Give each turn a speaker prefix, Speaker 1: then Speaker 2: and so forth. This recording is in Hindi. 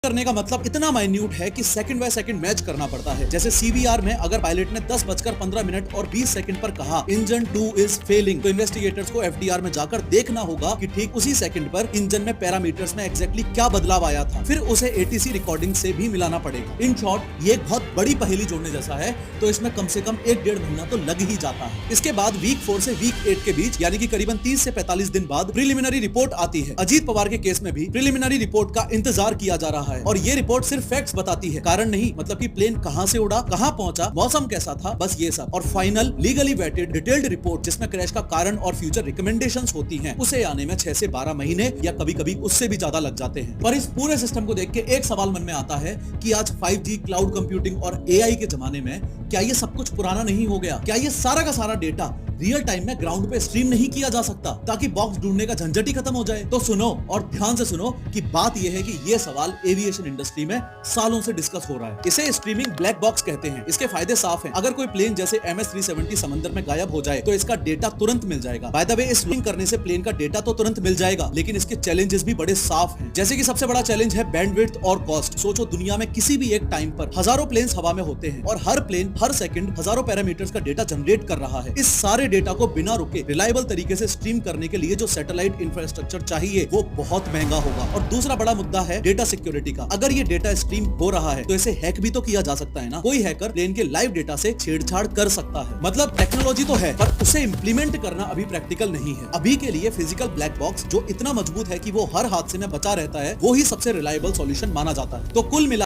Speaker 1: करने का मतलब इतना माइन्यूट है कि सेकंड बाय सेकंड मैच करना पड़ता है। जैसे सीवीआर में अगर पायलट ने 10:15 और 20 सेकंड पर कहा इंजन 2 इज फेलिंग, तो इन्वेस्टिगेटर्स को एफडीआर में जाकर देखना होगा कि ठीक उसी सेकंड पर इंजन में पैरामीटर्स में एग्जैक्टली क्या बदलाव आया था, फिर उसे एटीसी रिकॉर्डिंग से भी मिलाना पड़ेगा। इन शॉर्ट ये एक बहुत बड़ी पहेली जोड़ने जैसा है, तो इसमें कम से कम 1-1.5 महीना तो लग ही जाता है। इसके बाद वीक 4 से वीक 8 के बीच यानी कि करीबन 30 से 45 दिन बाद प्रिलिमिनरी रिपोर्ट आती है। अजीत पवार के केस में भी प्रिलिमिनरी रिपोर्ट का इंतजार किया जा रहा है और ये रिपोर्ट सिर्फ फैक्ट्स बताती है, कारण नहीं। मतलब कि प्लेन कहां से उड़ा, कहां पहुंचा, मौसम कैसा था, बस ये सब। और final legally weighted detailed report जिसमें क्रैश का कारण और फ्यूचर रिकमेंडेशंस होती हैं, उसे आने में 6 से 12 महीने या कभी-कभी उससे भी ज्यादा लग जाते हैं। पर इस पूरे सिस्टम को देख के एक सवाल मन में आता है कि आज 5G, क्लाउड कंप्यूटिंग और एआई के जमाने में क्या ये सब कुछ पुराना नहीं हो गया? क्या ये सारा का सारा डेटा रियल टाइम में ग्राउंड पे स्ट्रीम नहीं किया जा सकता ताकि बॉक्स ढूंढने का झंझट ही खत्म हो जाए? तो सुनो और ध्यान से सुनो कि बात यह है कि ये सवाल एविएशन इंडस्ट्री में सालों से डिस्कस हो रहा है। इसे स्ट्रीमिंग ब्लैक बॉक्स कहते हैं। इसके फायदे साफ हैं। अगर कोई प्लेन जैसे MS-370 समंदर में गायब हो जाए तो इसका डेटा तुरंत मिल जाएगा। बाय द वे, स्ट्रीमिंग करने से प्लेन का डेटा तो तुरंत मिल जाएगा, लेकिन इसके चैलेंजेस भी बड़े साफ हैं। जैसे कि सबसे बड़ा चैलेंज है बैंडविड्थ और कॉस्ट। सोचो, दुनिया में किसी भी एक टाइम पर हजारों प्लेन्स हवा में होते हैं और हर प्लेन हर सेकंड हजारों पैरामीटर्स का डेटा जनरेट कर रहा है। इस सारे डेटा को बिना रिलायबल तरीके से स्ट्रीम करने के लिए जो सैटेलाइट इंफ्रास्ट्रक्चर चाहिए वो बहुत महंगा होगा। और दूसरा बड़ा मुद्दा है डेटा सिक्योरिटी का। अगर ये डेटा स्ट्रीम हो रहा है तो इसे हैक भी तो किया जा सकता है ना। कोई हैकर प्लेन के लाइव डेटा से छेड़छाड़ कर सकता है। मतलब टेक्नोलॉजी तो है, पर उसे इंप्लीमेंट करना अभी प्रैक्टिकल नहीं है। अभी के लिए फिजिकल ब्लैक बॉक्स जो इतना मजबूत है कि वो हर हादसे में बचा रहता है, वो ही सबसे रिलायबल सॉल्यूशन माना जाता है। तो कुल मिला